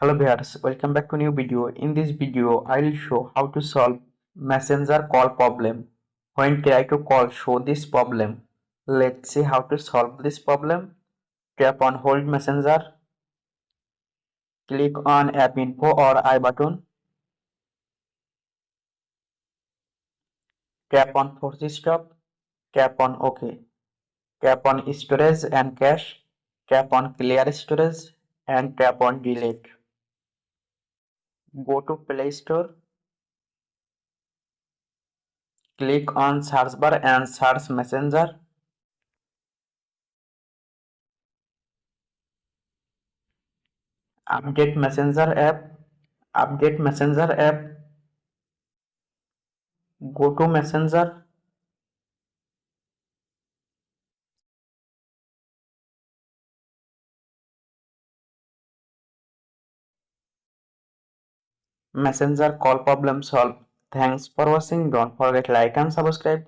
Hello viewers, welcome back to new video. In this video, I will show how to solve messenger call problem. When try to call show this problem. Let's see how to solve this problem. Tap on hold messenger. Click on app info or I button. Tap on force stop. Tap on OK. Tap on storage and cache. Tap on clear storage and tap on delete. Go to Play Store. Click on search bar and search messenger. Update messenger app. Update messenger app. Go to messenger. Messenger call problem solved. Thanks for watching. Don't forget like and subscribe.